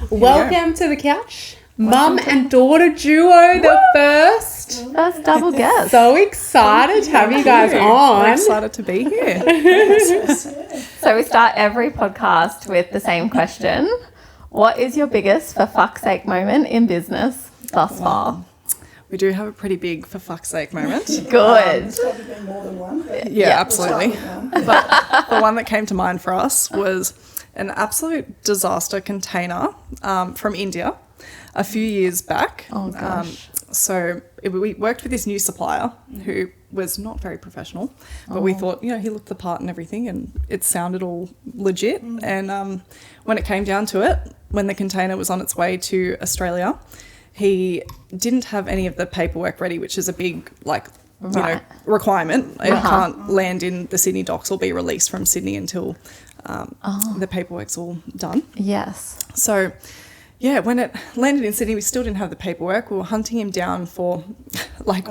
Welcome to the couch. Mum and daughter duo, the first double guest. So excited to have you guys We're on. excited to be here. So we start every podcast with the same question. What is your biggest for fuck's sake moment in business thus far? We do have a pretty big for fuck's sake moment. Good. There's probably been more than one. But Yeah, absolutely. But But the one that came to mind for us was an absolute disaster container from India a few years back. Oh, gosh. We worked with this new supplier who was not very professional, but we thought, he looked the part and everything and it sounded all legit. And when it came down to it, when the container was on its way to Australia, he didn't have any of the paperwork ready, which is a big, requirement. It can't land in the Sydney docks or be released from Sydney until the paperwork's all done. Yes. So, when it landed in Sydney, we still didn't have the paperwork. We were hunting him down for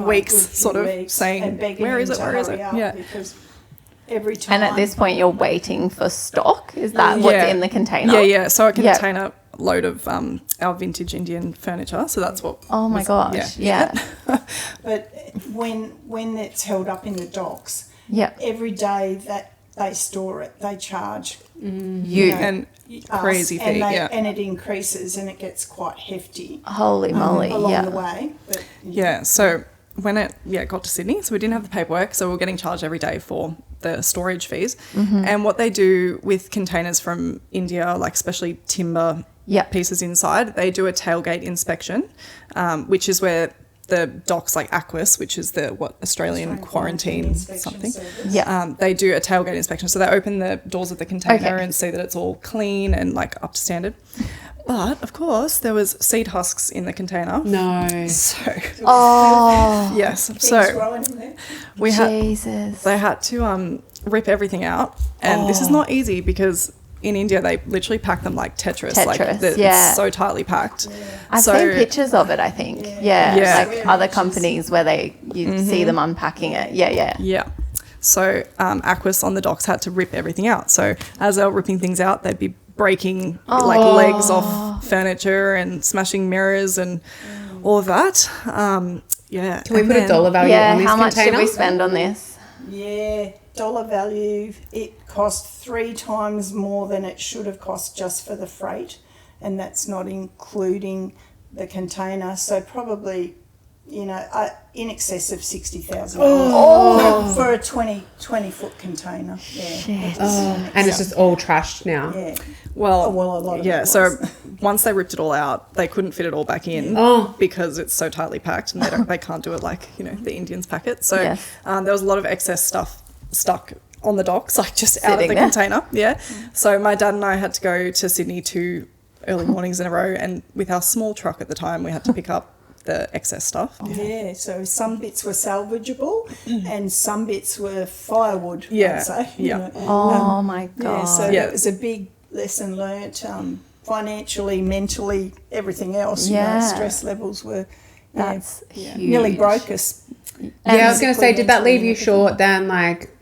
weeks, sort of saying, where is it? Yeah. Because every time. And at this point, you're waiting for stock? Is that what's in the container? Yeah. So a container load of our vintage Indian furniture. So that's what. Oh my gosh. Yeah. But when it's held up in the docks, Yeah. every day that they store it, they charge You. And us, crazy fee, and it increases and it gets quite hefty Holy moly. along the way. But So when it got to Sydney, so we didn't have the paperwork, so we were getting charged every day for the storage fees. And what they do with containers from India, especially timber pieces inside, they do a tailgate inspection, which is where the docks like Aquas, which is the Australian quarantine something. Service. They do a tailgate inspection. So they open the doors of the container and see that it's all clean and up to standard. But of course there was seed husks in the container. No. So Things so growing in there. we had Jesus. they had to rip everything out, and this is not easy because in India they literally pack them like Tetris. It's so tightly packed. I've seen pictures of it, I think. Yeah. Other companies where you see them unpacking it. Yeah. So Aquas on the docks had to rip everything out. So as they were ripping things out, they'd be breaking legs off furniture and smashing mirrors and all of that. Can we put a dollar value on this how much container? should we spend on this? Yeah, dollar value, it cost 3 times more than it should have cost just for the freight, and that's not including the container. So probably, in excess of $60,000 for a 20-foot container. Yeah. And it's just all trashed now. Yeah. Well, a lot of it was. So once they ripped it all out, they couldn't fit it all back in because it's so tightly packed, and they can't do it like the Indians pack it. So there was a lot of excess stuff stuck on the docks, just out of the container. Yeah. So my dad and I had to go to Sydney 2 early mornings in a row, and with our small truck at the time, we had to pick up the excess stuff. Yeah, so some bits were salvageable and some bits were firewood, I'd say. Oh my God. Yeah, so it was a big lesson learnt, financially, mentally, everything else. Stress levels were That's huge. nearly broke us. I was going to say, did that leave you short then,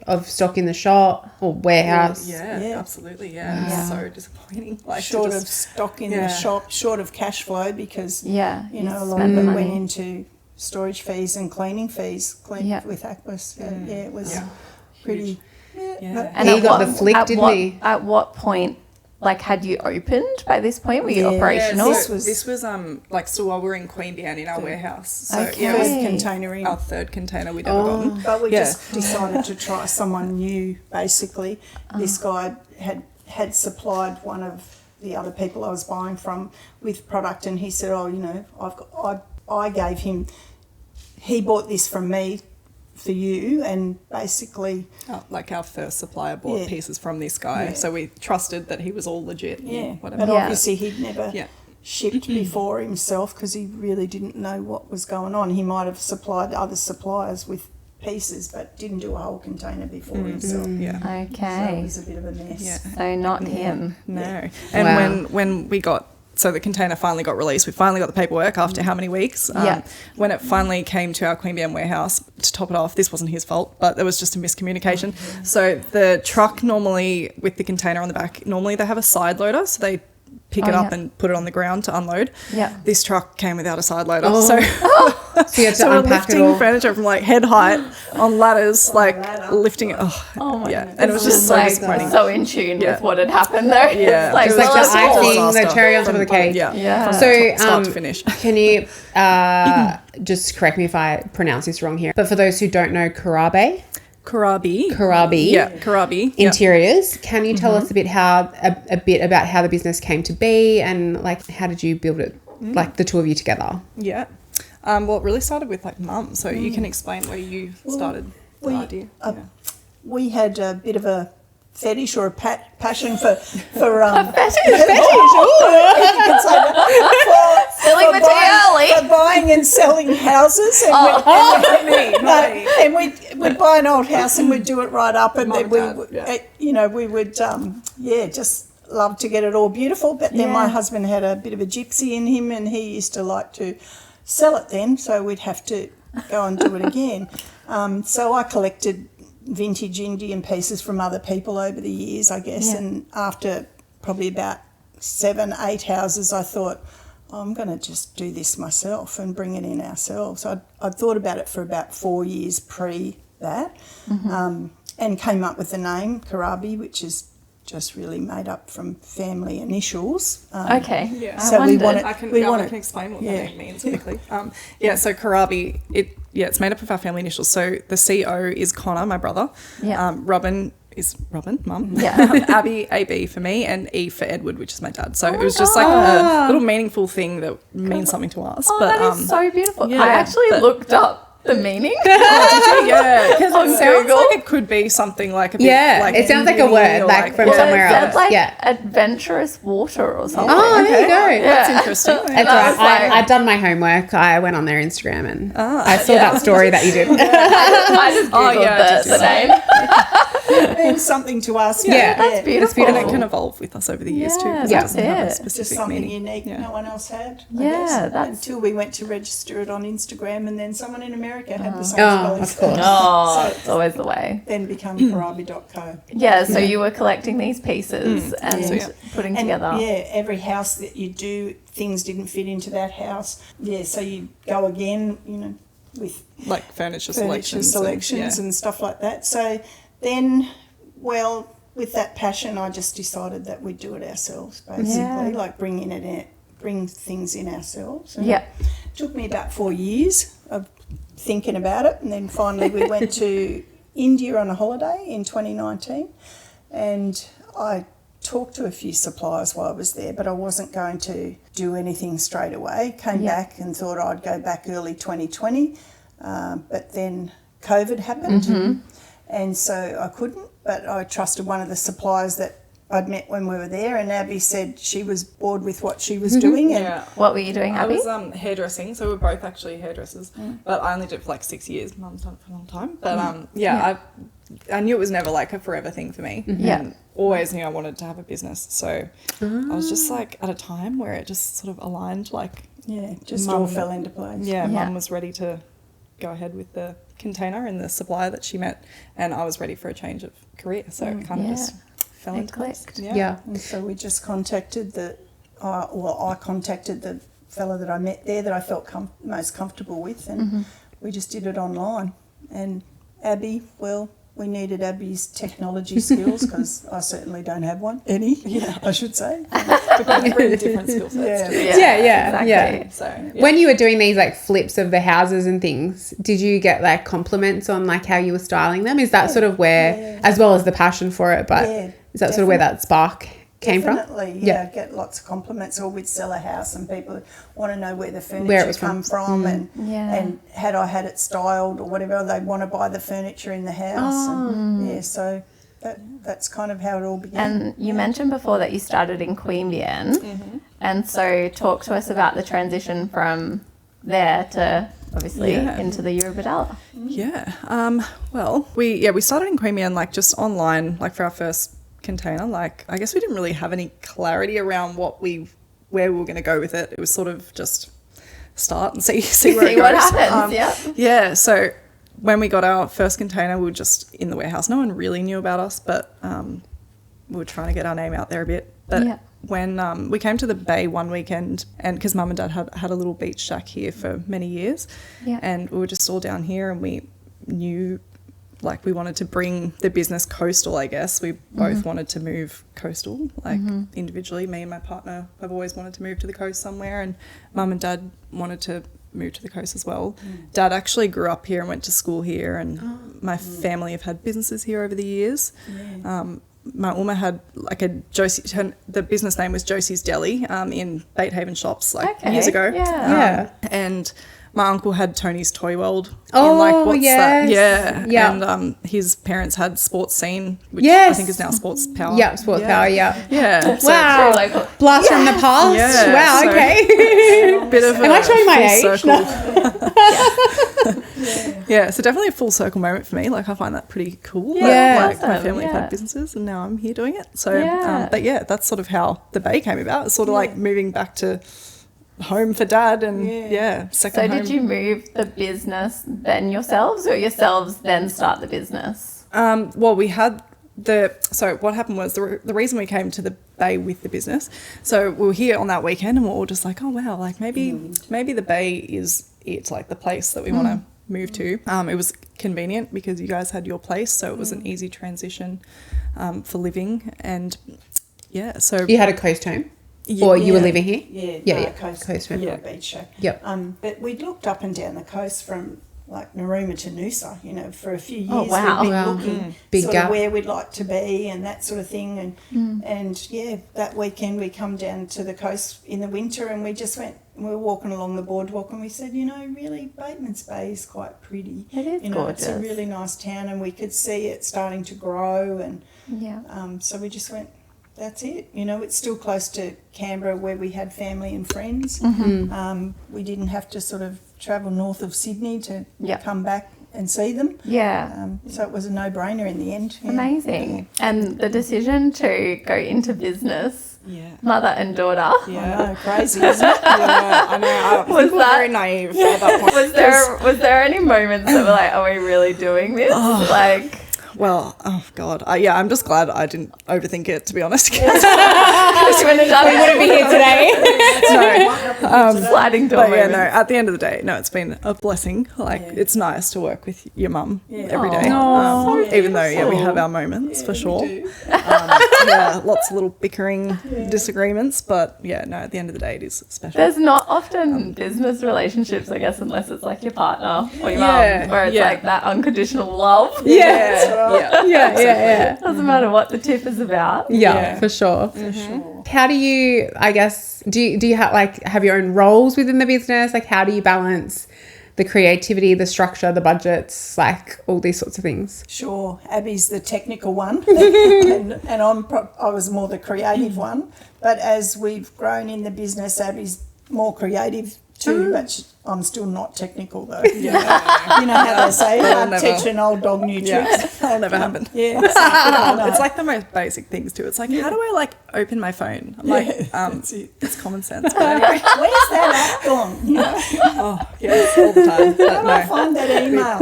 of stock in the shop or warehouse? Yeah, absolutely. Yeah. So disappointing. Short of stock in the shop, short of cash flow because, a lot spend of the it went money. into storage fees and cleaning fees with Aquas. It was pretty... And He got the flick, didn't he? At what point, had you opened by this point? Were you operational? This was still while we were in Queanbeyan in our warehouse. So It was container in. our third container we'd ever gotten. But we just decided to try someone new, basically. This guy had supplied one of the other people I was buying from with product, and he said, I gave him, he bought this from me for you, and basically... our first supplier bought pieces from this guy, so we trusted that he was all legit. Whatever. But obviously he'd never... shipped before himself because he really didn't know what was going on. He might have supplied other suppliers with pieces but didn't do a whole container before himself. Okay. So it was a bit of a mess. Yeah. So not him. No. And when we got... So the container finally got released. We finally got the paperwork after how many weeks? When it finally came to our Queanbeyan warehouse, to top it off, this wasn't his fault, but there was just a miscommunication. So the truck normally, with the container on the back, normally they have a side loader. So they pick it up and put it on the ground to unload. Yeah. This truck came without a side loader. Oh. So, So you had to so we're unpack it lifting all. furniture from like head height on ladders, like lifting it. Oh my goodness. And it was just so like disappointing. so in tune with what had happened there. Yeah. Like, Just like Well, the it's all icing, the disaster. cherry on top of the cake. Yeah. From So, start to finish. Can you just correct me if I pronounce this wrong here? But for those who don't know, Corabe Corabe. Yeah, Corabe. Yeah. Interiors. Can you tell us a bit about how the business came to be and like how did you build it, like the two of you together? Yeah. Well, it really started with like mum. So you can explain where you started the idea. We had a bit of a fetish or a passion for Selling the tea early. for buying and selling houses. And we'd buy an old house and we'd do it right up, and then we would just love to get it all beautiful. But then my husband had a bit of a gypsy in him, and he used to like to sell it then, so we'd have to go and do it again. So I collected vintage Indian pieces from other people over the years, I guess, and after probably about 7-8 houses, I thought, I'm going to just do this myself and bring it in ourselves. I'd thought about it for about 4 years pre that, and came up with the name Corabe, which is just really made up from family initials. Okay. Yeah. So we wanted. I can explain what the name means quickly. So Corabe, it's made up of our family initials. So the CO is Connor, my brother. Yeah. Robyn is Robyn, mum. Yeah. Abby, AB for me, and E for Edward, which is my dad. So it was just like a little meaningful thing that means something to us. Oh, but that is so beautiful. yeah, I actually looked up the meaning. yeah, because On it sounds Google. like it could be something like a bit, it sounds like a Indian-y word, or like from Well, somewhere it said else. like Yeah. adventurous water or something. Oh, there you go. That's interesting. That's I all was right. like- I've done my homework. I went on their Instagram and I saw that story that you did. I just googled the name. It means something to us. Yeah. That's beautiful. And it can evolve with us over the years too. Yeah, 'cause that's it doesn't have a it. Just specific something meaning. unique Yeah. no one else had. Yeah, that's- until we went to register it on Instagram, and then someone in America had the same Oh, spelling. of course. Oh, it's always the way. Then become Corabe.co. Yeah, so you were collecting these pieces and So, yeah. putting And together. every house that you do, things didn't fit into that house. Yeah, so you go again, with Like furniture furniture selections and stuff like that. So then, with that passion, I just decided that we'd do it ourselves, basically, like bring things in ourselves. And Yeah. it took me about 4 years of thinking about it, and then finally we went to India on a holiday in 2019, and I talked to a few suppliers while I was there, but I wasn't going to do anything straight away. Came back and thought I'd go back early 2020, but then COVID happened, and so I couldn't, but I trusted one of the suppliers that I'd met when we were there, and Abby said she was bored with what she was doing. And What were you doing, I Abby? was hairdressing, so we're both actually hairdressers, but I only did it for like 6 years. Mum's done it for a long time, but I knew it was never like a forever thing for me. Yeah. And always knew I wanted to have a business, so I was just like at a time where it just sort of aligned, like just Mum- all fell into place. Mum was ready to go ahead with the container and the supplier that she met, and I was ready for a change of career, so it kind of just fell into place. clicked. Yeah. And so we just contacted I contacted the fella that I met there that I felt most comfortable with, and we just did it online. And Abby, we needed Abby's technology skills because I certainly don't have one. I should say. We bring different skill sets. Yeah. So When you were doing these like flips of the houses and things, did you get like compliments on like how you were styling them? Is that sort of where, as well as the passion for it, but is that sort of where that spark came from? Definitely, I get lots of compliments, or we'd sell a house and people want to know where the furniture Where it was come from, and had I had it styled or whatever, they want to buy the furniture in the house. And, so that's kind of how it all began. And you mentioned before that you started in Queanbeyan, and so talk to us about the transition from there to obviously into the Eurobodalla. We started in Queanbeyan like just online, like for our first container. Like I guess we didn't really have any clarity around where we were going to go with it. It was sort of just start and see where it goes. What happens. So when we got our first container, we were just in the warehouse. No one really knew about us, but we were trying to get our name out there a bit. But when we came to the Bay one weekend, and because Mum and Dad had a little beach shack here for many years, and we were just all down here, and we knew like we wanted to bring the business coastal, I guess. We both wanted to move coastal, like individually. Me and my partner have always wanted to move to the coast somewhere, and Mum and Dad wanted to move to the coast as well. Dad actually grew up here and went to school here, and my family have had businesses here over the years. My Uma had like a the business name was Josie's Deli in Batehaven shops years ago. And my uncle had Tony's Toy World. And his parents had Sports Scene, which I think is now Sports Power. Sports Power. Yeah. Wow. So, Blast from the past. Yeah, wow. so Okay. Bit of Am I showing my age? No. So definitely a full circle moment for me. Like I find that pretty cool. Yeah. My family have had businesses, and now I'm here doing it. So, but that's sort of how the Bay came about. It's sort of like moving back to home for Dad, and second home. So did you move the business then yourselves, or yourselves then start the business? Well, we had so what happened was the reason we came to the Bay with the business, so we were here on that weekend, and we were all just like, oh wow, like maybe the Bay is it, like the place that we want to move to. It was convenient because you guys had your place, so it was an easy transition for living, and so You had a coast home? Or you were living here? Coast home. beach shack. Yep. But we'd looked up and down the coast from like Narooma to Noosa, you know, for a few years. Oh, wow. We'd been looking Big sort gap. of where we'd like to be and that sort of thing. And that weekend we come down to the coast in the winter, and we just went, we were walking along the boardwalk, and we said, you know, really Batemans Bay is quite pretty. It is gorgeous. It's a really nice town, and we could see it starting to grow, and so we just went, that's it. You know, it's still close to Canberra where we had family and friends. We didn't have to sort of travel north of Sydney to come back and see them. So it was a no-brainer in the end. Amazing. And the decision to go into business, mother and daughter. I know, crazy, isn't it? I know. I think we're very naive at that point. Was there any moments that were like, are we really doing this? Well, oh God, I'm just glad I didn't overthink it, to be honest. We wouldn't be here today. Sliding door But at the end of the day, it's been a blessing. Like it's nice to work with your mum every day, even though we have our moments for sure. Lots of little bickering disagreements, but at the end of the day, it is special. There's not often business relationships, I guess, unless it's like your partner or your mum, where it's like that unconditional love. Doesn't matter what the tip is about. For sure. How do you, I guess, do you have your own roles within the business? Like, how do you balance the creativity, the structure, the budgets, like all these sorts of things? Sure. Abby's the technical one, and I was more the creative one. But as we've grown in the business, Abby's more creative too, but I'm still not technical though. You know how they say, teach an old dog new tricks. That'll never happen. It's like the most basic things too. It's like, how do I open my phone? I'm like, it's common sense. But anyway. Where's that app gone? You know? All the time. But how do I find that email?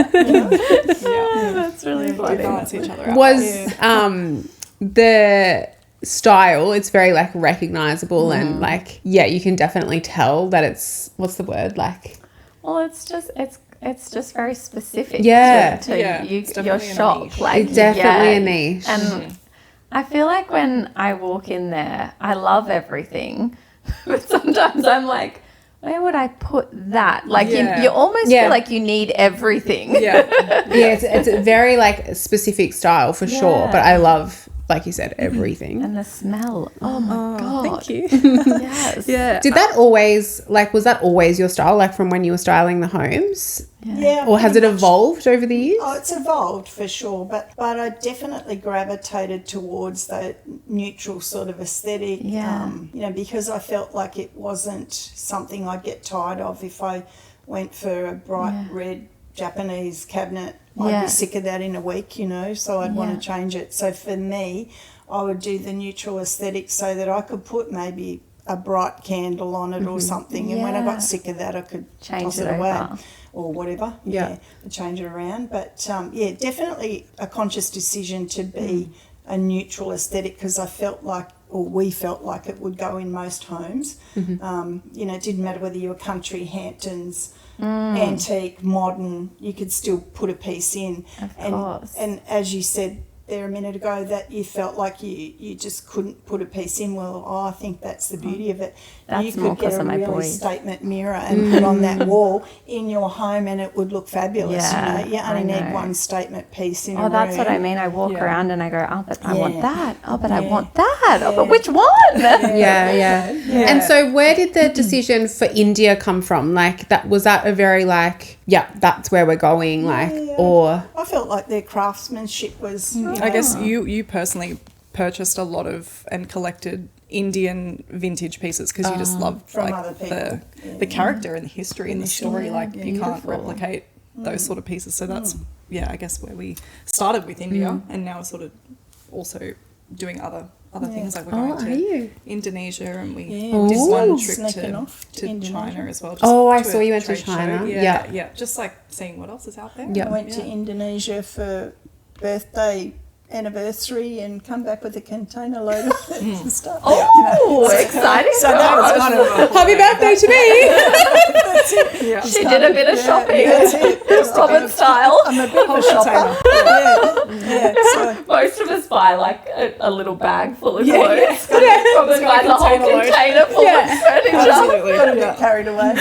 That's really funny. We balance each other out. Was the style, it's very recognizable and you can definitely tell that it's, what's the word, well, it's just very specific to your shop. It's definitely a niche. And I feel like when I walk in there, I love everything, but sometimes I'm like, where would I put that? You almost feel like you need everything. It's a very specific style for sure, but I love, like you said, everything. And the smell. Oh my God. Thank you. Yes. Did that always, was that always your style, from when you were styling the homes? Yeah. Or has it evolved over the years? Oh, it's evolved for sure, but I definitely gravitated towards the neutral sort of aesthetic. Because I felt like it wasn't something I'd get tired of if I went for a bright red Japanese cabinet. I'd be sick of that in a week, so I'd want to change it. So for me, I would do the neutral aesthetic so that I could put maybe a bright candle on it or something, and when I got sick of that, I could toss it away or whatever. Change it around. But definitely a conscious decision to be a neutral aesthetic, because I felt like or we felt like it would go in most homes. You know, it didn't matter whether you were country, Hamptons, antique, modern, you could still put a piece in. Of course. And as you said there a minute ago, that you felt like you just couldn't put a piece in. Well, I think that's the beauty of it. That's you could more get a for my really boys. statement mirror and put on that wall in your home, and it would look fabulous. Yeah, you know, you I only need know. one statement piece in a Oh, room. that's what I mean. I walk around and I go, oh, but I want Yeah. that. Oh, but I Yeah. want that. Oh, but Yeah. which one? Yeah. And so where did the decision for India come from? Like, that was that a very like, yeah, that's where we're going, like, or I felt like their craftsmanship was. You know, I guess you personally purchased a lot of and collected Indian vintage pieces because you just love From like other people. the character and the history and the story. Like you can't replicate those sort of pieces. So that's I guess where we started with India, and now we're sort of also doing other things, like we're going to Indonesia, and we did one trip Sneaking off to Indonesia. China as well. Just I to saw a you went to trade show. China. Yeah, just like seeing what else is out there. Yeah. I went to Indonesia for birthday anniversary and come back with a container load of stuff. Oh, exciting. So that was kind of a happy birthday to me. She did a bit of shopping. That's it. Robyn style. I'm a bit of a shopper. So Most of us buy like a little bag full of clothes. Robyn buys a whole container full of furniture. Absolutely. got a bit carried away.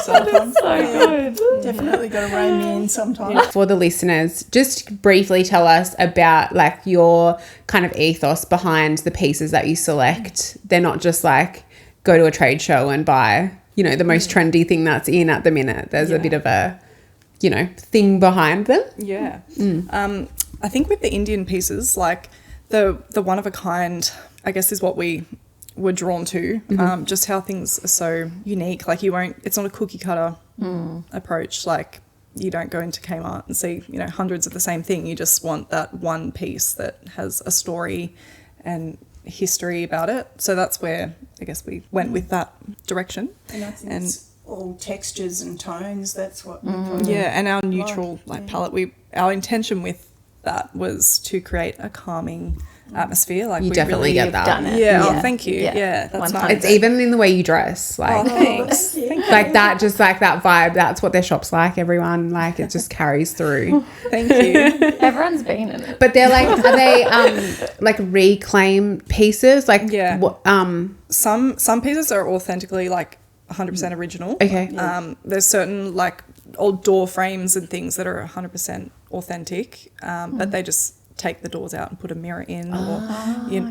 So good. Definitely got to rein me in sometimes. For the listeners, just briefly tell us about like your kind of ethos behind the pieces that you select. They're not just like go to a trade show and buy, you know, the most trendy thing that's in at the minute. There's a bit of a, you know, thing behind them. Yeah. I think with the Indian pieces, like the one of a kind, I guess, is what we were drawn to. Just how things are so unique. Like it's not a cookie cutter approach. Like you don't go into Kmart and see, you know, hundreds of the same thing. You just want that one piece that has a story and history about it. So that's where I guess we went with that direction. And I think it's all textures and tones. That's what we kind of And our neutral palette. Our intention with that was to create a calming atmosphere. Like You we definitely really get that. Done it. Yeah. Oh, thank you. Yeah, that's 100%. nice. It's even in the way you dress. Like, Thanks. like that, just like that vibe. That's what their shop's like. Everyone, like, it just carries through. Thank you. Everyone's been in it. But they're like, are they like reclaim pieces? Like, Yeah. what, Some pieces are authentically like 100% original. Okay. There's certain like old door frames and things that are 100% authentic, but they just take the doors out and put a mirror in, or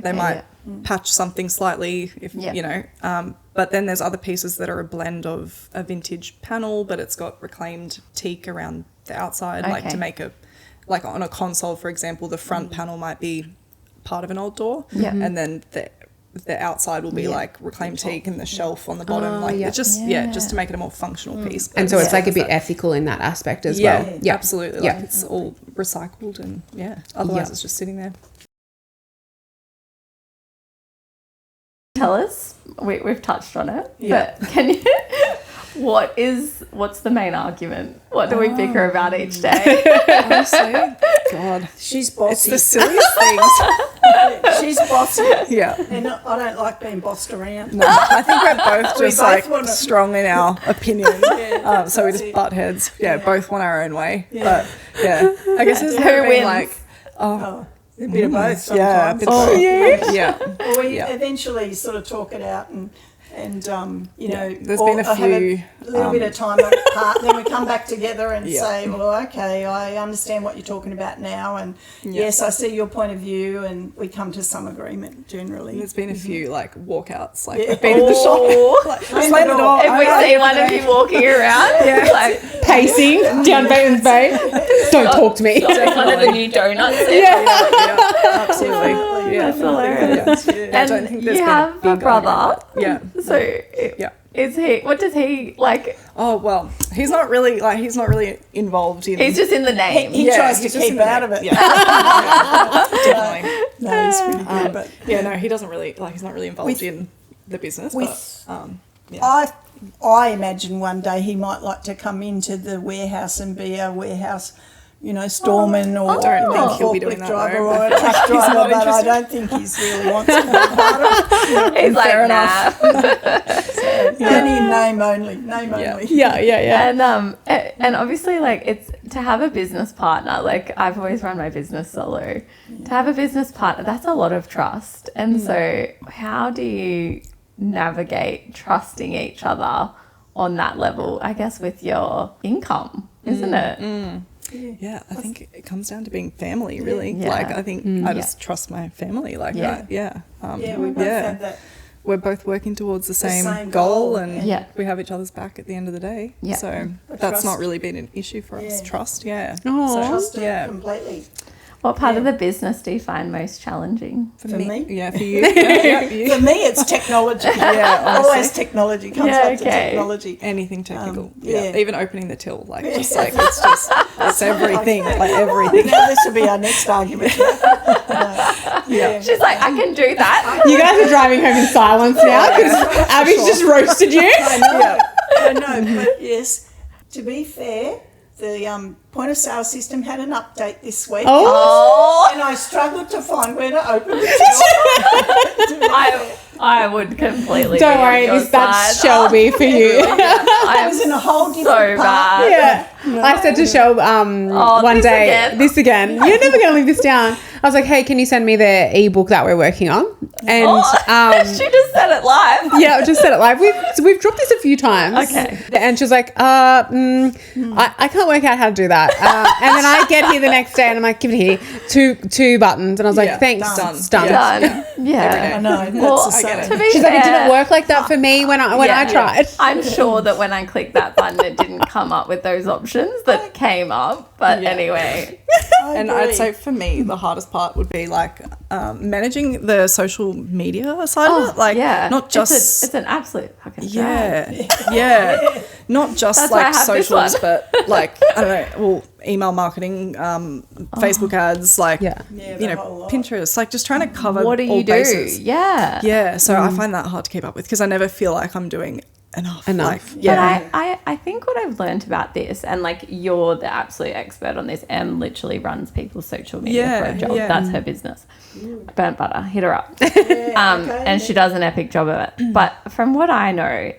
they might patch something slightly if you know. But then there's other pieces that are a blend of a vintage panel, but it's got reclaimed teak around the outside, like to make a, like on a console, for example, the front panel might be part of an old door, and then the outside will be like reclaimed teak and the shelf on the bottom. It's just just to make it a more functional piece. and so it's like a bit ethical in that aspect as well. Yeah, absolutely. Yeah. Like it's all recycled and otherwise it's just sitting there. Tell us, we've touched on it, but can you, what's the main argument? What do we bicker about each day? Honestly, God, She's it's bossy. the silliest things. She's bossy. Yeah. And I don't like being bossed around. No, I think we're both just both like wanna- strong in our opinion. So we just butt heads. Yeah, both want our own way. But I guess there's never been wins? like, A bit of both sometimes. yeah, a bit of both. Yeah. Well, we eventually sort of talk it out and you know, There's been a have few, a little bit of time apart. Then we come back together and say, well, okay, I understand what you're talking about now, and yes, I see your point of view, and we come to some agreement generally. There's been a few like walkouts. Like I've been in the shop. Like, Slam the door. If we see one of you walking around, like Pacing down Batemans Bay. Don't talk to me. like one of the new donuts. Absolutely. Yeah. That's hilarious. I don't think And there's you been a have a big brother. argument. Yeah. So is he? What does he like? Oh well, he's not really involved in. He's just in the name. He tries to he's just in keep the out of name. it. Yeah. Definitely. No, he's pretty good, but Yeah, no, he doesn't really he's not really involved in the business. I imagine one day he might like to come into the warehouse and be our warehouse storeman or I don't think he'll be forklift doing that, driver though. or a truck driver, but I don't think he's really wants to be part of it. He's like, nah. Name only. And obviously, like, it's to have a business partner. Like, I've always run my business solo. To have a business partner, that's a lot of trust. And so, how do you navigate trusting each other on that level? I guess with your income, isn't it? Yeah, I think it comes down to being family, really. Yeah. Like, I think I just trust my family like that. Yeah. We both have that. We're both working towards the same goal, and Yeah. we have each other's back at the end of the day. Yeah. So that's not really been an issue for us. Trust, Aw. Trust it completely. What part of the business do you find most challenging? For me? Yeah, for you. You. For me, it's technology. Always technology comes back to technology. Anything technical. yeah. Even opening the till, like, just like, it's everything, like everything. Now this will be our next argument. She's like, I can do that. You guys are driving home in silence now because Abby's just roasted you. I know, but yes, to be fair, the point of sale system had an update this week. Oh, And I struggled to find where to open the till. I would completely. Don't be on worry, your that's side. Shelby for you. I was in a whole different so part. bad. Yeah. I said to Shel one this day, again. this again. You're never going to leave this down. I was like, hey, can you send me the ebook that we're working on? And She just said it live. yeah, I just said it live. We've dropped this a few times. Okay. And she was like, I can't work out how to do that. And then I get here the next day and I'm like, give it here. Two buttons. And I was like, thanks. It's done. Done. Yeah. I know. Well, That's the same. to be She's fair, like, it didn't work like that for me when I tried. I'm sure that when I clicked that button, it didn't come up with those options that came up. But anyway. And I'd say for me, the hardest part would be like managing the social media side of it. Like, not just. It's an absolute fucking Not just That's why I like have this socials, one. but like, I don't know, well, email marketing, Facebook ads, like, the whole lot. Pinterest, like just trying to cover What do all you do? bases. Yeah. Yeah, so I find that hard to keep up with because I never feel like I'm doing enough. Like, But I think what I've learned about this, and like you're the absolute expert on this, Em literally runs people's social media for a job. That's her business. Burnt butter, hit her up. And she does an epic job of it. But from what I know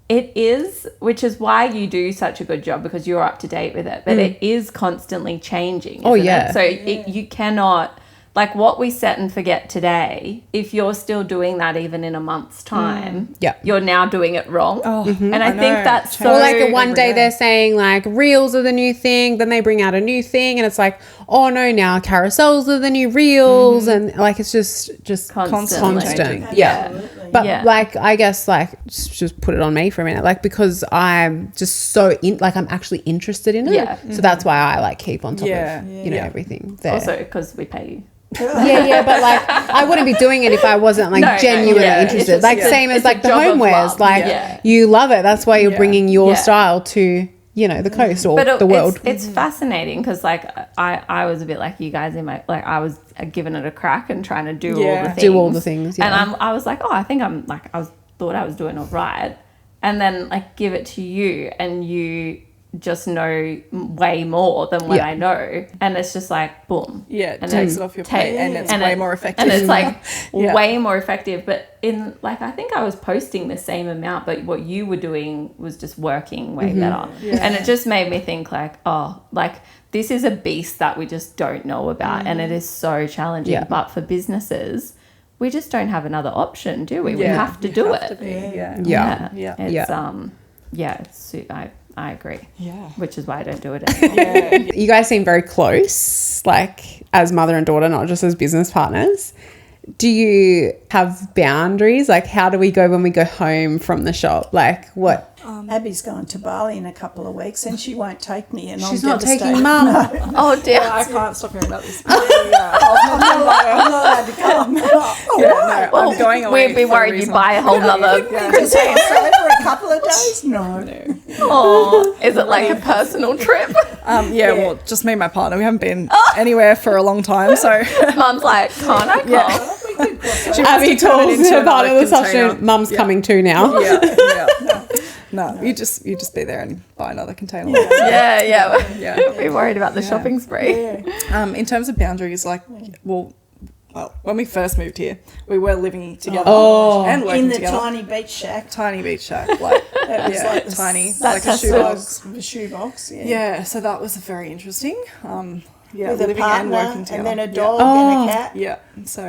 it is, which is why you do such a good job because you're up to date with it, but it is constantly changing. Isn't it? So you cannot, like what we set and forget today, if you're still doing that even in a month's time, you're now doing it wrong. And I think that's so... Or like one day they're saying like reels are the new thing, then they bring out a new thing and it's like, oh no, now carousels are the new reels and like it's just Constantly. constant. Yeah. But like, I guess like just put it on me for a minute, like because I'm just so I'm actually interested in it. Yeah. So that's why I like keep on top of, everything there. Also because we pay you. But like I wouldn't be doing it if I wasn't like genuinely interested. Like same as like the homewares, like you love it. That's why you're bringing your style to, the coast or the world. It's fascinating because like I was a bit like you guys in my, like I was giving it a crack and trying to do all the things. And I was like, I think I'm like, thought I was doing all right. And then like give it to you and you just know way more than what I know, and it's just like boom, it takes it off your plate and it's way more effective, and it's like way more effective. But in like I think I was posting the same amount, but what you were doing was just working way better, and it just made me think like, like this is a beast that we just don't know about, and it is so challenging. But for businesses, we just don't have another option, do we? We have to do it. I agree. Yeah. Which is why I don't do it anymore. You guys seem very close, like as mother and daughter, not just as business partners. Do you have boundaries? Like how do we go when we go home from the shop? Like what? Abby's going to Bali in a couple of weeks and she won't take me. And she's I'm not devastated. taking Mum. No. Oh dear. I can't stop hearing about this. I'm not allowed to come. I'm going away. We'd be worried you buy a whole nother Container for a couple of days? No. Oh, is it like a personal trip? Well, just me and my partner. We haven't been anywhere for a long time, so Mum's like, can't I come? Abby calls her partner this afternoon, Mum's coming too now. No, you just be there and buy another container. Yeah. Be worried about the shopping spree. In terms of boundaries, like, well, when we first moved here, we were living together and working in the together. tiny beach shack. Like It was like the tiny, That's like a shoebox. The shoebox. Yeah, so that was very interesting. With a living partner and working together. and then a dog and a cat. Yeah, so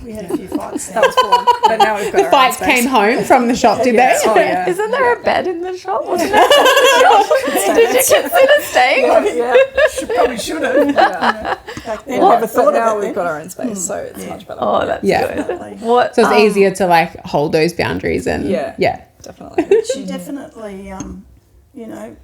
We had a few fights there. that was fun. But now we've got The our own fights space. came home from the shop, did they? Oh yeah. Isn't there a bed in the shop? Did you consider staying? Probably should have. Back then, never But thought now of it. we've got our own space, so it's much better. Oh, that's Yeah. good. What? So it's easier to like hold those boundaries and Definitely. She definitely,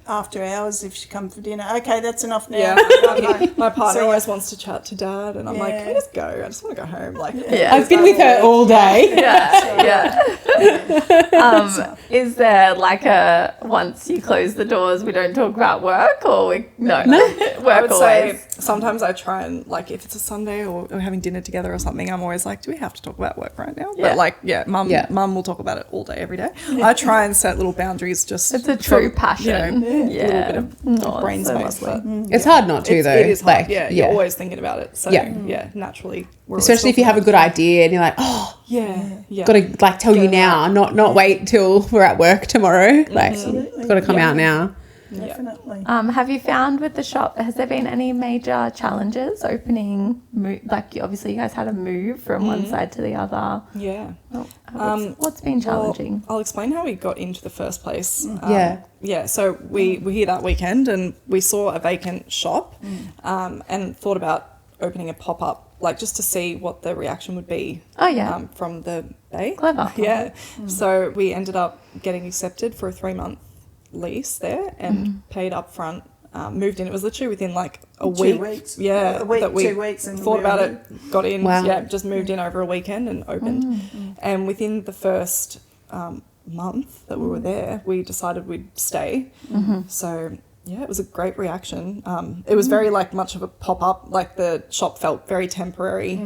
after hours, if she come for dinner, okay, that's enough now. Yeah. My partner So, always wants to chat to Dad, and I'm like, can we just go? I just want to go home. Like, I've been with her all day. Is there like a once you close the doors, we don't talk about work, or I work would always? say sometimes I try and, like, if it's a Sunday or we're having dinner together or something, I'm always like, do we have to talk about work right now? Yeah. But like, mum will talk about it all day, every day. I try and set little boundaries just It's a true for, passion. a little bit of brain so space. lovely. But It's hard not to, though. it is hard. Like, You're always thinking about it. So naturally. We're always Especially if you talking have a good idea and you're like, oh, about- got to like tell you now, not wait till we're at work tomorrow. Like, Absolutely. it's got to come out now. Definitely. Have you found with the shop, has there been any major challenges opening? Like, obviously, you guys had to move from one side to the other. Yeah. What's been challenging? I'll explain how we got into the first place. Yeah. So we were here that weekend and we saw a vacant shop and thought about opening a pop-up, like just to see what the reaction would be from the Bay. Clever. Yeah. So we ended up getting accepted for a 3-month lease there and paid up front. Moved in. It was literally within like a 2 week. weeks. Yeah. A week, that we 2 weeks. And thought we about were it, got in. Wow. Yeah, just moved in over a weekend and opened. And within the first month that we were there, we decided we'd stay. So yeah, it was a great reaction. It was very like much of a pop-up. Like the shop felt very temporary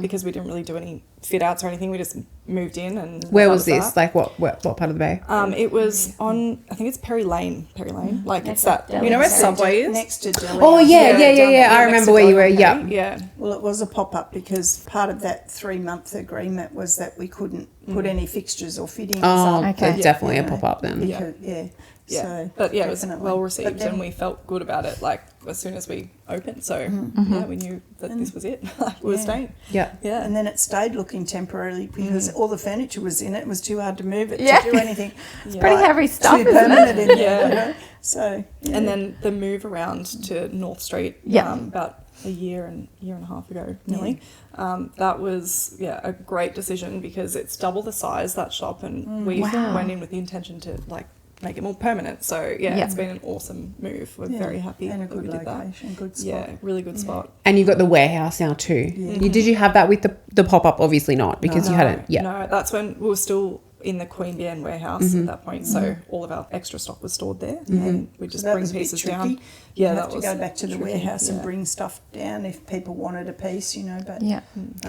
because we didn't really do any fit outs or anything. We just moved in. And Where was this? Like what part of the Bay? it was on, I think it's Perry Lane. Like Next it's that, to you know where Deli. Subway is? Next to Deli. Oh, yeah. down there, I next remember to where you were. Deli. Yeah. Yeah. Well, it was a pop-up because part of that 3-month agreement was that we couldn't put any fixtures or fittings Oh, up. so definitely a Yeah. pop-up then. Yeah. Yeah. Yeah, So, but yeah, it was definitely. well received But then- and we felt good about it. Like as soon as we opened, so yeah, we knew that this was it. We were staying. Yeah. Yeah, And then it stayed looking temporarily because all the furniture was in it. It was too hard to move it Yeah. to do anything. Pretty heavy stuff, Too isn't it? permanent in there. Yeah. You know? So yeah. and then the move around to North Street, Yeah. about a year and a half ago, nearly. That was a great decision because it's double the size, that shop, and we went in with the intention to like make it more permanent. So it's been an awesome move. We're very happy and a that good we did that. location, good spot. Yeah, really good spot. And you got the warehouse now too. Did you have that with the pop-up? Obviously not because you hadn't. Yeah. No, that's when we were still in the Queen Anne warehouse at that point. So all of our extra stock was stored there, and we just So that bring was a bit pieces tricky. down. You Yeah, have that to was go back to the tricky, warehouse and yeah. bring stuff down if people wanted a piece, But Yeah.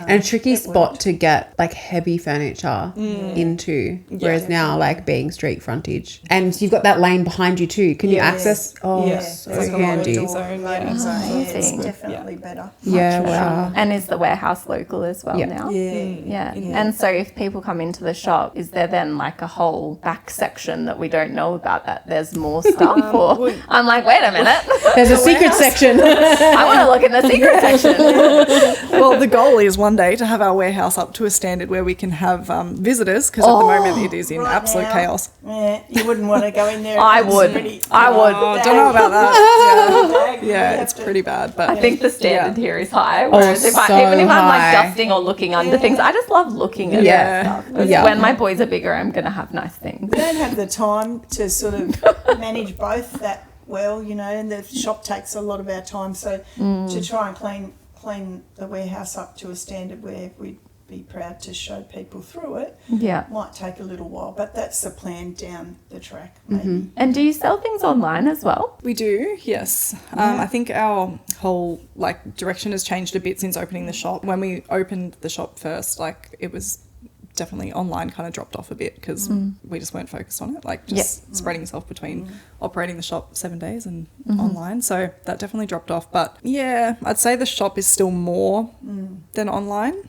And tricky it spot worked. to get like heavy furniture into, whereas now like being street frontage, and you've got that lane behind you too. Can you Yeah. access? Oh, Yeah. so It's like a handy. loading zone, Loading yeah. zone. Yeah, it's amazing. definitely better. Yeah, wow. And is the warehouse local as well Yeah. now? Yeah. Yeah. And so if people come into the shop, is there then like a whole back section that we don't know about that there's more stuff? Or I'm like, wait a minute. There's a secret section. I want to look in the secret section. Well, the goal is one day to have our warehouse up to a standard where we can have visitors, because at the moment it is in right absolute now. chaos. Yeah, you wouldn't want to go in there. I It's would. pretty- I would. Oh, don't know about that. You Yeah, have it's to- pretty bad. But I think the standard here is high. Whereas so even if I'm like high. dusting or looking under things, I just love looking at Yeah. that stuff. 'Cause Yeah. when my boys are bigger, I'm going to have nice things. We don't have the time to sort of manage both that well, and the shop takes a lot of our time. So to try and clean the warehouse up to a standard where we'd be proud to show people through it Yeah. might take a little while, but that's the plan down the track, maybe. And do you sell things online as well? we do, yes. I think our whole direction has changed a bit since opening the shop. When we opened the shop first, it was definitely online kind of dropped off a bit because we just weren't focused on it, like just spreading yourself between operating the shop 7 days and online. So that definitely dropped off. But yeah, I'd say the shop is still more than online,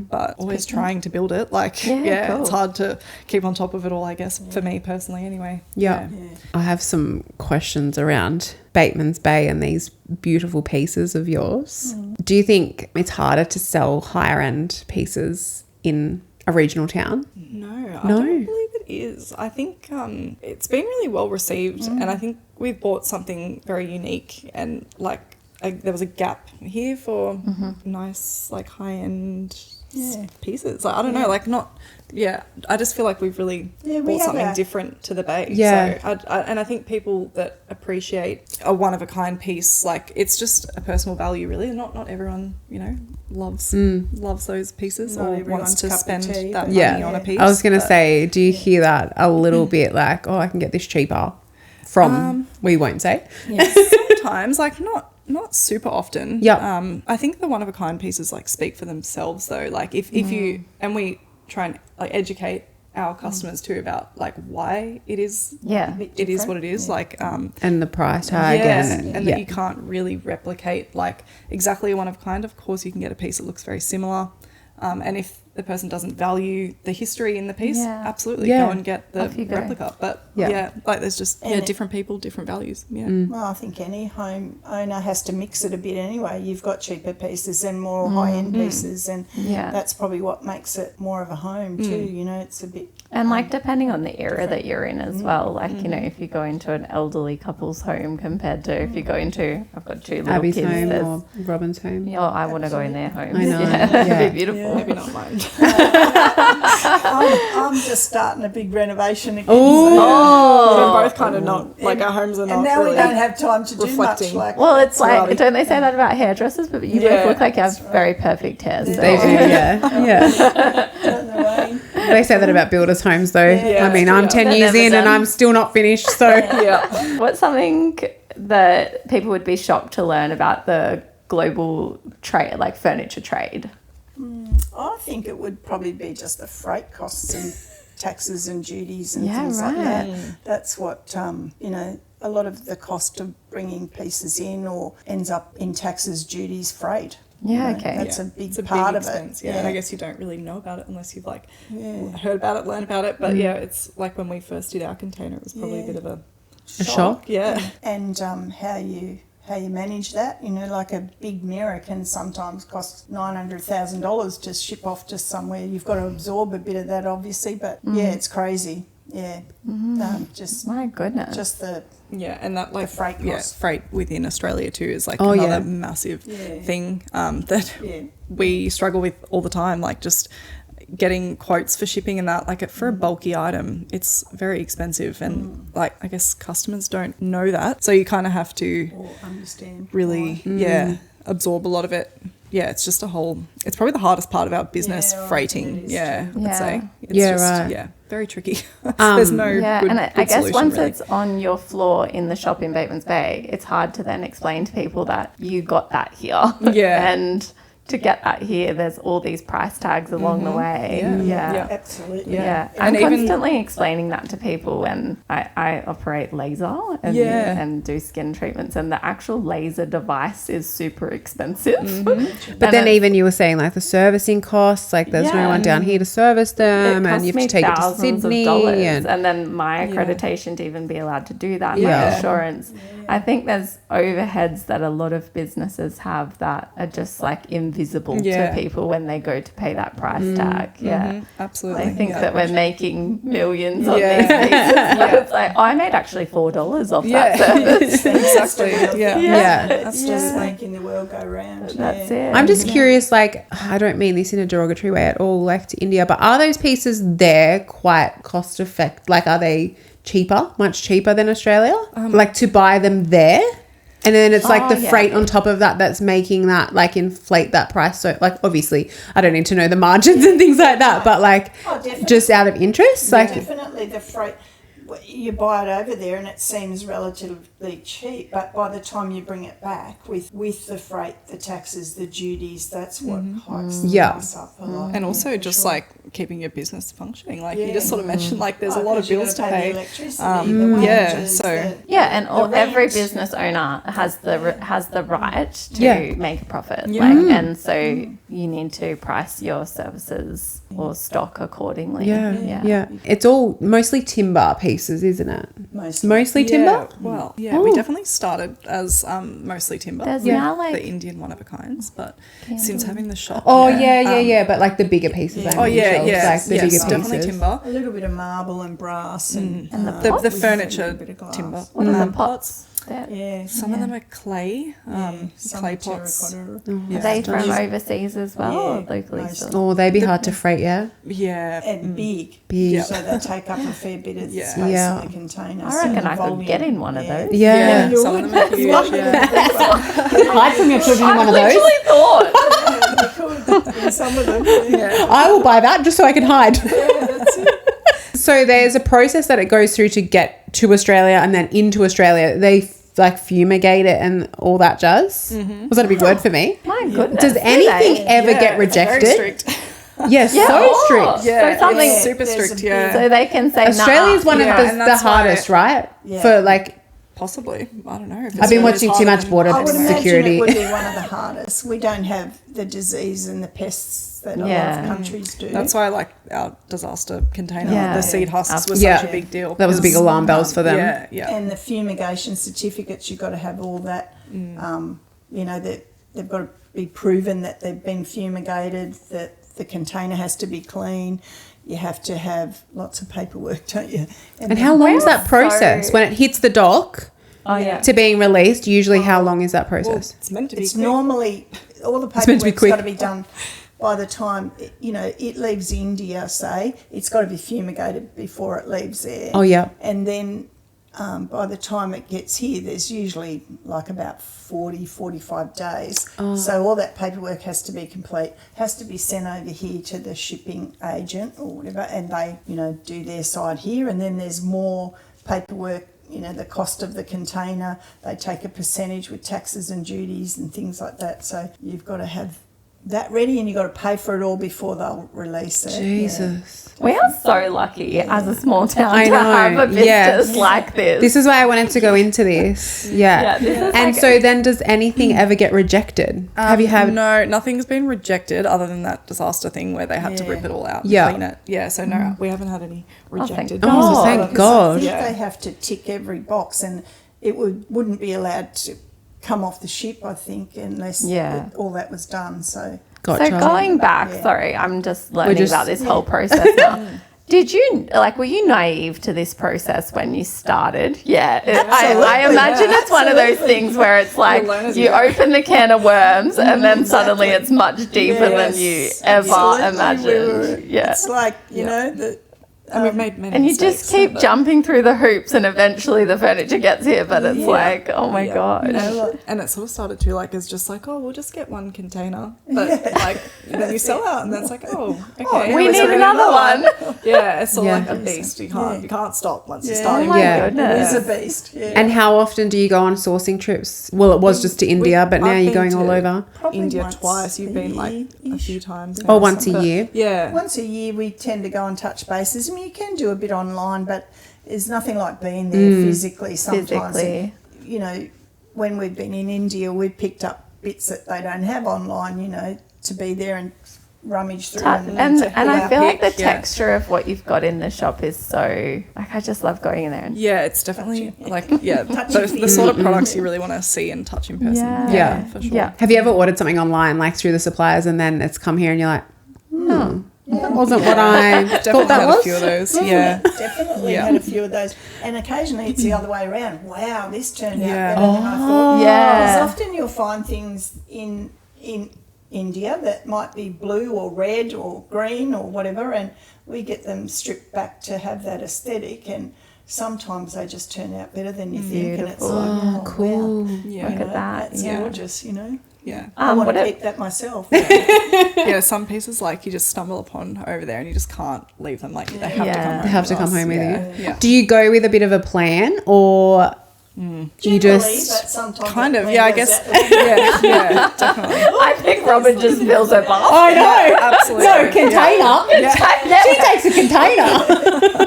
but always trying to build it. Like, cool. It's hard to keep on top of it all, I guess, for me personally anyway. Yeah. I have some questions around Batemans Bay and these beautiful pieces of yours. Do you think it's harder to sell higher end pieces in a regional town? No, I don't believe it is. I think it's been really well received, and I think we've bought something very unique, and like there was a gap here for nice like high end pieces. Like, I don't know, like not. Yeah, I just feel like we've really brought something different to the Bay. Yeah. So I think people that appreciate a one-of-a-kind piece, like it's just a personal value really. Not everyone, you know, loves those pieces or wants to spend that money on a piece. I was going to say, do you hear that a little bit like, oh, I can get this cheaper from, we won't say? Sometimes, like not super often. Yeah. I think the one-of-a-kind pieces like speak for themselves though. Like if you, and we try and like educate our customers too about like why it is it is what it is, like and the price tag and that you can't really replicate like exactly a one of a kind. Of course you can get a piece that looks very similar, and if the person doesn't value the history in the piece, absolutely go and get the replica. But like there's just different people, different values. Well, I think any home owner has to mix it a bit anyway. You've got cheaper pieces and more high-end pieces, and that's probably what makes it more of a home too. You know, it's a bit. And like depending on the era that you're in as well, like you know, if you go into an elderly couple's home compared to if you go into, I've got 2 little Abby's kids, home or Robyn's home. Yeah, I want to go in their homes. I know. It'd be beautiful. Maybe not mine. I'm just starting a big renovation again. We're both kind of not like our homes are not. And now really we don't have time to do reflecting. much. Like, Well, it's like, don't they say that about hairdressers? But you both look like you have very perfect hair. So. They do, yeah. They say that about builders' homes though. I mean, I'm 10 years in and I'm still not finished. So What's something that people would be shocked to learn about the global trade, like furniture trade? I think it would probably be just the freight costs and taxes and duties and things like that. That's what, you know, a lot of the cost of bringing pieces in or ends up in taxes, duties, freight. Yeah, You know, okay. That's a big part of expense, it. and I guess you don't really know about it unless you've like heard about it, learned about it. But it's like when we first did our container, it was probably a bit of a shock. And how you manage that, you know, like a big mirror can sometimes cost $900,000 to ship off to somewhere. You've got to absorb a bit of that, obviously, but it's crazy. Just my goodness, just the and that like the freight costs. Freight within Australia too is like another massive thing that we struggle with all the time. Like just getting quotes for shipping and that, like for a bulky item, it's very expensive, and like I guess customers don't know that, so you kind of have to understand really absorb a lot of it. It's just it's probably the hardest part of our business, freighting. I'd say it's very tricky. There's no good, and I guess solution, once really. it's on your floor in the shop in Batemans Bay, it's hard to then explain to people that you got that here. And to get that here, there's all these price tags along the way. Absolutely. I'm constantly explaining that to people when I operate laser and do skin treatments, and the actual laser device is super expensive. But then even you were saying like the servicing costs, like there's no one down here to service them, and you have to take it to Sydney. And then my accreditation to even be allowed to do that, my insurance. I think there's overheads that a lot of businesses have that are just like invisible to people when they go to pay that price tag. Absolutely. They think that we're making millions on these pieces. But it's like, I made actually $4 off that service. Exactly. That's just making the world go round. That's it. I'm just curious, like, I don't mean this in a derogatory way at all, like to India, but are those pieces there quite cost effective? Like, are they cheaper, much cheaper than Australia? Like to buy them there? And then it's like the freight on top of that that's making that like inflate that price. So like obviously I don't need to know the margins and things like that, but like just out of interest. Like definitely the freight, you buy it over there and it seems relatively cheap, but by the time you bring it back with the freight, the taxes, the duties, that's what hikes the price up a lot. And also just like keeping your business functioning. Like you just sort of mentioned, like there's a lot of bills to pay. The electricity, the wages, every business owner has the right to make a profit. And so you need to price your services or stock accordingly. Yeah. It's all mostly timber pieces, isn't it? Mostly timber? Well, we definitely started as mostly timber. There's now like the Indian one of a kinds, but since having the shop. But like the bigger pieces. Like the bigger pieces. Definitely timber. A little bit of marble and brass and the furniture timber. What are the pots? Some of them are clay, clay pots. Are they from overseas as well or locally? Oh, they'd be hard to freight, Yeah. And big. Big. So they take up a fair bit of space in the containers. I reckon I could get in one of those. Yeah. Some of them are huge. Hide from your children in one of those. I literally thought. Some of them. I will buy that just so I can hide. That's it. So there's a process that it goes through to get to Australia and then into Australia. They like fumigate it and all that jazz. Was that a big word for me? My goodness. Does anything ever get rejected? Very strict. Yes, so strict. Yeah, so something super strict. So they can say Australia's one of the hardest, right? Yeah. For like. Possibly. I don't know. I've been watching too much border I would security. imagine it would be one of the hardest. We don't have the disease and the pests that a lot of countries do. That's why, like, our disaster container, the seed husks was Yeah. such a big deal. That was a big alarm bells for them. Yeah. And the fumigation certificates, you've got to have all that. You know, that they've got to be proven that they've been fumigated, that the container has to be clean. You have to have lots of paperwork, don't you? And how long is that process? When it hits the dock to being released, usually how long is that process? It's meant to be quick. Normally, all the paperwork's got to be done by the time, it leaves India, say. It's got to be fumigated before it leaves there. Oh, yeah. And then by the time it gets here, there's usually like about 45 days. So all that paperwork has to be complete, has to be sent over here to the shipping agent or whatever, and they, do their side here. And then there's more paperwork, the cost of the container. They take a percentage with taxes and duties and things like that. So you've got to have that ready and you've got to pay for it all before they'll release it. Jesus. We are so lucky as a small town to have a business like this. This is why I wanted to go into this. And so then does anything ever get rejected? Have you had... No, nothing's been rejected other than that disaster thing where they had to rip it all out and clean it. Yeah, so no, we haven't had any rejected. Oh, thank God. I think they have to tick every box and it wouldn't be allowed to come off the ship, I think, unless all that was done. So going back, sorry, I'm just learning about this whole process now. Did you, were you naive to this process when you started? Yeah. I imagine it's one of those things where it's like you open the can of worms and then suddenly it's much deeper than you ever imagined. Yeah. It's like, and we've made many and you mistakes, just keep jumping through the hoops and eventually the furniture gets here, but it's like, oh my gosh. And it sort of started to it's just like, we'll just get one container. But then you sell out and then it's like, okay. We need another one. Yeah, it's sort of like a beast. You can't stop once you start. Oh my goodness. It is a beast. Yeah. And how often do you go on sourcing trips? Well, it was just to India, but now you're going all over. India twice. You've been a few times. Or once a year? Yeah. Once a year we tend to go and touch bases. You can do a bit online, but there's nothing like being there physically sometimes. And, when we've been in India, we've picked up bits that they don't have online, to be there and rummage through. And I feel like the texture of what you've got in the shop is so, I just love going in there. And it's definitely the sort of products you really want to see and touch in person. Yeah, for sure. Yeah. Have you ever ordered something online, through the suppliers, and then it's come here and you're like, that wasn't what I thought that was? A few of those. Yeah. Definitely had a few of those. And occasionally it's the other way around. Wow, this turned out better than I thought. Yeah. Because often you'll find things in India that might be blue or red or green or whatever, and we get them stripped back to have that aesthetic, and sometimes they just turn out better than you think. And it's like, cool. Wow. Yeah. Look at that. That's gorgeous, Yeah. I want to keep that myself. Some pieces you just stumble upon over there and you just can't leave them. They have to come home. They have to come home with you. Yeah. Do you go with a bit of a plan, or You just but sometimes kind it of, yeah, I lingers guess, at the- yeah, definitely. I think Robyn just fills her bath. I know. Absolutely. No, container. She takes a container.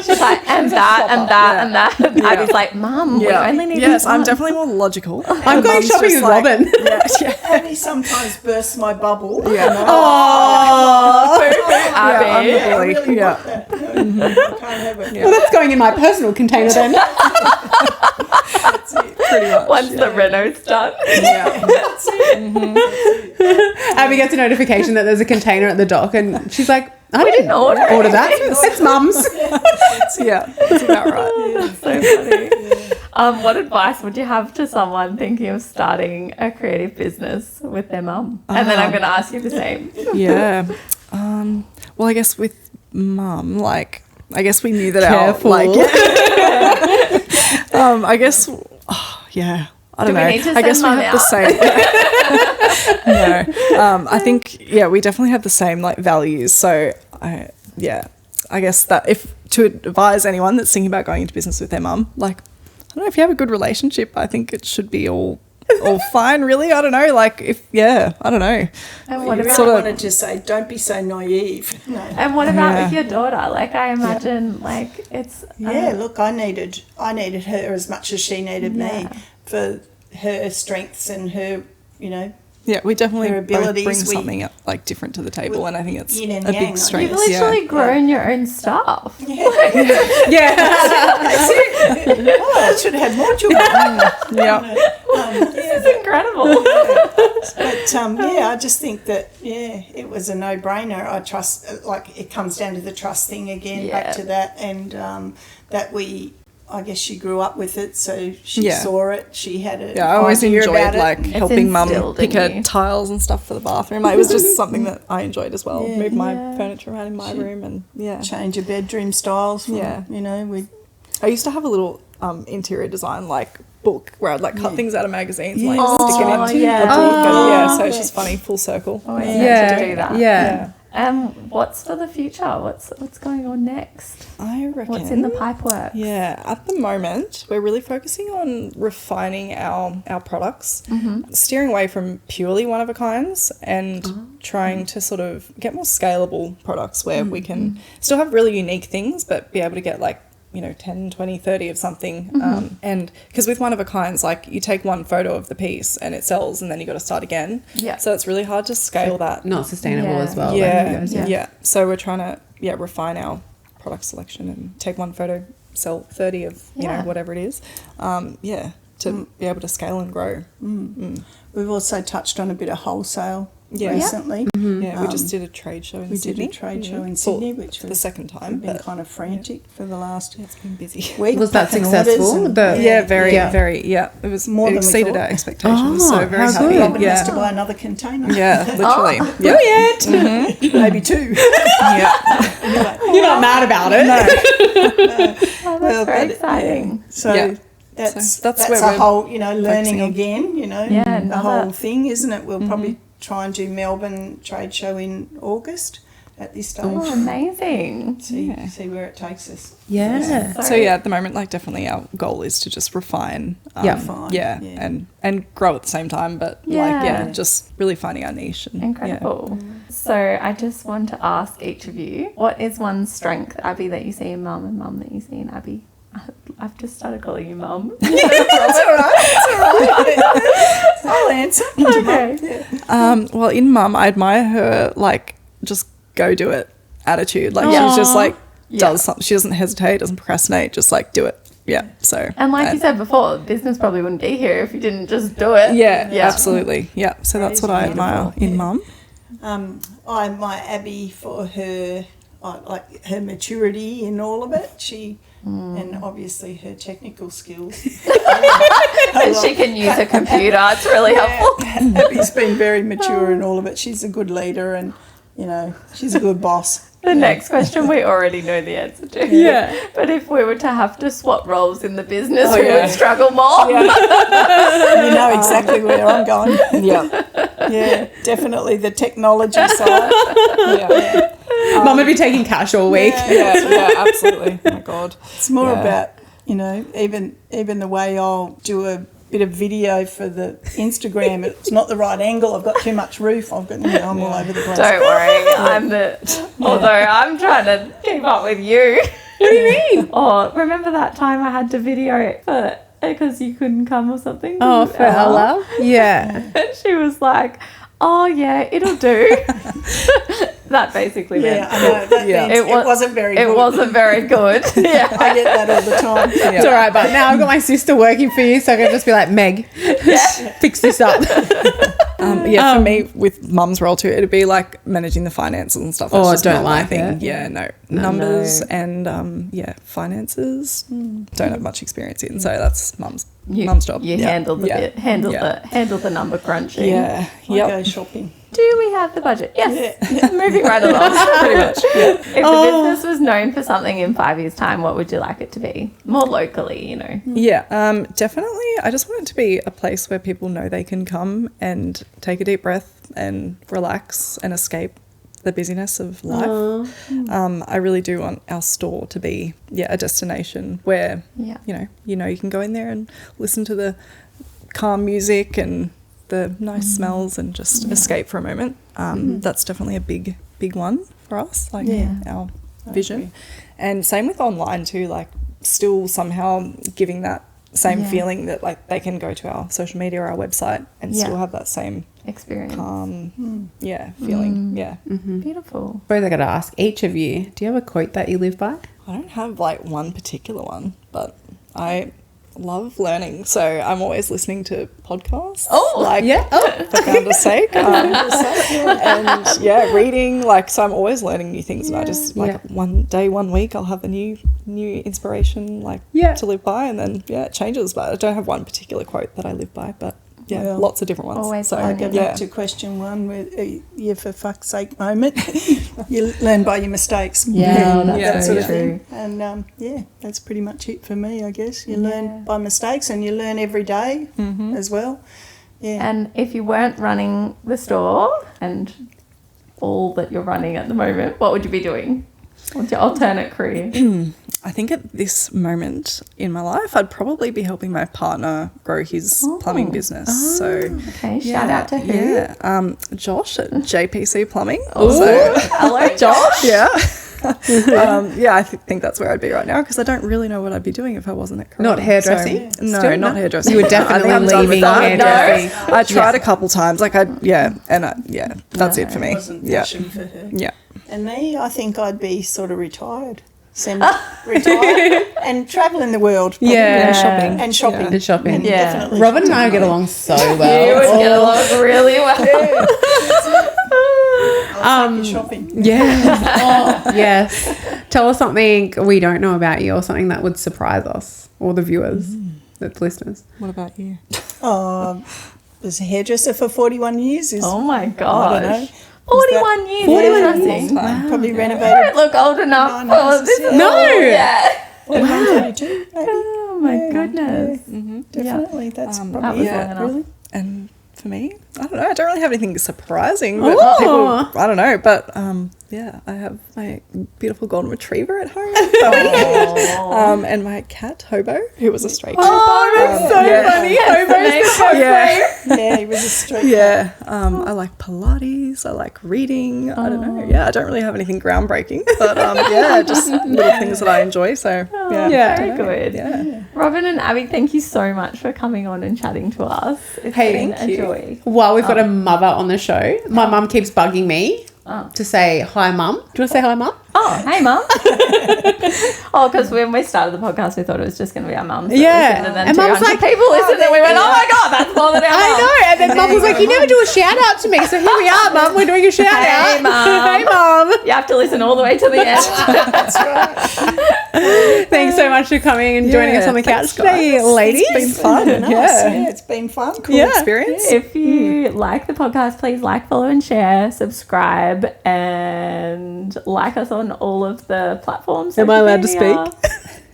She's like, and that, and that, and that. And Abby's like, Mum, we only need Yes, this I'm one. definitely more logical. I'm going shopping with Robyn. Abby sometimes bursts my bubble. Yeah. Oh, Abby. I really Yeah. want that. No, I can't have it. well, that's going in my personal container then. That's it. Pretty much. Once the reno's done. Yeah. That's it. Abby gets a notification that there's a container at the dock, and she's like, I didn't order order that. It's Mum's. Yeah, that's about right. That's so funny. What advice would you have to someone thinking of starting a creative business with their mum? And then I'm going to ask you the same. Yeah. Well, I guess with Mum, like, I guess we knew that Careful. I guess, yeah. I don't Do we know. need to I guess we send have Mum the same. No. I think, yeah, we definitely have the same like values. So, I guess that if to advise anyone that's thinking about going into business with their mum, like, I don't know, if you have a good relationship, I think it should be all fine, really. I don't know. Like, I don't know. And what I about, really wanted to say, don't be so naive. No. and what about with your daughter? Like, I imagine, like, it's... Yeah, look, I needed her as much as she needed me for her strengths and her, Yeah, we definitely her both abilities, bring we- something like different to the table, and I think it's yin and a yang, I big guess. strength. You've literally grown your own stuff. Yeah. Oh, I should have had more children. Yeah. This is incredible. But I just think that it was a no-brainer. I trust, like, it comes down to the trust thing again, back to that, and that I guess she grew up with it, so she saw it. She had it. Yeah, I always enjoyed like helping mum instilled pick in her you. tiles and stuff for the bathroom. Like, it was just something that I enjoyed as well. Move my furniture around in my room, and change your bedroom styles. From, we. I used to have a little interior design like book where I'd like cut things out of magazines and like stick it into yeah. a book. Oh. So it's just funny, full circle. Always Yeah. to do that. Yeah. What's for the future? What's going on next? I reckon. What's in the pipework? Yeah, at the moment, we're really focusing on refining our products, steering away from purely one-of-a-kinds and trying to sort of get more scalable products where we can still have really unique things, but be able to get like, 10, 20, 30 of something. And because with one-of-a-kinds, like you take one photo of the piece and it sells and then you got to start again. Yeah. So it's really hard to scale that. Not sustainable Yeah. as well. Yeah. So we're trying to refine our product selection and take one photo, sell 30 of whatever it is. To be able to scale and grow. We've also touched on a bit of wholesale recently. Yeah, we just did a trade show in Sydney. We did a trade show in Sydney, which for the was second time. been But kind of frantic for the last it's been busy. week. Was that packing orders successful? and- Very. It was More it than we exceeded thought. our expectations. Oh, So very how happy. good. Robyn has to Yeah. buy another container. Yeah, literally. Brilliant. Maybe two. Yeah. You're not mad about it. Oh, that's Well, very but, exciting. So Yeah. that's So that's that's where a we're whole, learning focusing on. again, Yeah, the another- whole thing, isn't it? We'll probably try and do Melbourne trade show in August at this stage. Oh, amazing. See where it takes us. Yeah. So at the moment, like definitely our goal is to just refine. Refine, Yeah, yeah. and grow at the same time, but just really finding our niche. And, Incredible. So I just want to ask each of you, what is one strength, Abby, that you see in Mum and Mum that you see in Abby? I've just started calling you Mum. That's all right. I'll answer. Okay. Well, in Mum, I admire her like just go do it attitude. Like she's just like does something. She doesn't hesitate, doesn't procrastinate. Just like do it. Yeah. So And like you said before, business probably wouldn't be here if you didn't just do it. yeah, absolutely. Yeah. So that's what I admire in Mum. I admire Abby for her, like her maturity in all of it. And obviously her technical skills. And she can use a computer. It's really helpful. Abby's been very mature in all of it. She's a good leader, and she's a good boss. The next question we already know the answer to. Yeah. But if we were to have to swap roles in the business, we would struggle more. You know exactly where I'm going. Yeah. Yeah, definitely the technology side. Yeah. Mum would be taking cash all week. Yeah. Absolutely. Oh my God. It's more about You know, even the way I'll do a bit of video for the Instagram, it's not the right angle. I've got too much roof. I'm all over the place. Don't worry, although I'm trying to keep up with you. What do you mean? Oh, remember that time I had to video it because you couldn't come or something? Oh, for Ella? Yeah. And she was like, oh, yeah, it'll do. That basically meant I know. That means it wasn't very good. It wasn't very good. Yeah. I get that all the time. It's all right, but now I've got my sister working for you, so I can just be like, Meg, fix this up. For me, with mum's role too, it'd be like managing the finances and stuff. That's just don't not my like thing. it. Yeah, no. Numbers and finances, don't have much experience in. So that's mum's job. You handle the number crunching. Yeah. I go shopping. Do we have the budget? Yes. Moving right along. Pretty much. Yeah. If the business was known for something in 5 years' time, what would you like it to be? More locally, you know. Yeah, definitely. I just want it to be a place where people know they can come and take a deep breath and relax and escape the busyness of life. I really do want our store to be a destination where you know you can go in there and listen to the calm music and the nice smells and just escape for a moment. That's definitely a big one for us, like our vision. And same with online too, like still somehow giving that same feeling that like they can go to our social media or our website and still have that same experience, calm feeling. Beautiful. I suppose I got to ask each of you, do you have a quote that you live by? I don't have like one particular one, but I love learning, so I'm always listening to podcasts. For founder's sake, and reading. Like, so I'm always learning new things, and I just one day, 1 week, I'll have a new inspiration to live by, and then it changes. But I don't have one particular quote that I live by, but lots of different ones. Always so I go back to question one with for fuck's sake moment. You learn by your mistakes. That's sort of true. thing. And that's pretty much it for me, I guess. You learn by mistakes and you learn every day as well. Yeah. And if you weren't running the store and all that you're running at the moment, what would you be doing? What's your alternate career? I think at this moment in my life, I'd probably be helping my partner grow his plumbing business. Shout out to who? Josh at JPC Plumbing. Hello, Josh. I think that's where I'd be right now, because I don't really know what I'd be doing if I wasn't at Corabe. Not hairdressing? No, not hairdressing. You were definitely leaving hairdressing. I tried a couple times. That's it for me. Wasn't passion for her. Yeah. And me, I think I'd be sort of retired. Semi-retired and travelling the world. Probably. And shopping. And shopping. And shopping. And definitely Robyn and I get along so well. You would get along really well. I'll take you shopping. Yeah. Yes. Tell us something we don't know about you, or something that would surprise us or the viewers, the listeners. What about you? Was a hairdresser for 41 years. Oh my I gosh. don't know. 41 years. 41 years. Wow. Probably You renovated. don't look old enough. No, This is no. Yeah. 32, maybe. Oh my goodness. Definitely. That's That probably was it. long enough. Really? And for me, I don't know. I don't really have anything surprising, but people, I don't know. But I have my beautiful golden retriever at home, and my cat Hobo, who was a stray cat. Oh, that's so funny. Hobo's so Yeah, he was a street cat. I like Pilates. I like reading. I don't know. Yeah, I don't really have anything groundbreaking, but just little things that I enjoy. So Very good. Yeah. Robyn and Abbey, thank you so much for coming on and chatting to us. It's been a joy. While we've got a mother on the show, my mum keeps bugging me to say hi, mum. Do you want to say hi, mum? Oh, hey, mum. Because when we started the podcast, we thought it was just going to be our mums. Yeah. And then And 200 mum's like, people listened, and we went, oh my God, that's more than our I mums. know. And then mum was like, you never do a shout out to me. So here we are, mum. We're doing a shout out. Hey, mum. Hey, mum. You have to listen all the way to the end. That's right. Thanks so much for coming and joining us on the couch today, ladies. It's been fun. Yeah, it's been fun. Cool experience. If you like the podcast, please like, follow, and share, subscribe, and like us on all of the platforms. Am I allowed to speak?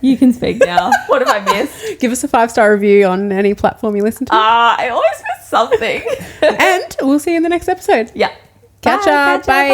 You can speak now. What have I missed? Give us a 5-star review on any platform you listen to. I always miss something. And we'll see you in the next episode. Yeah. Catch up. Bye.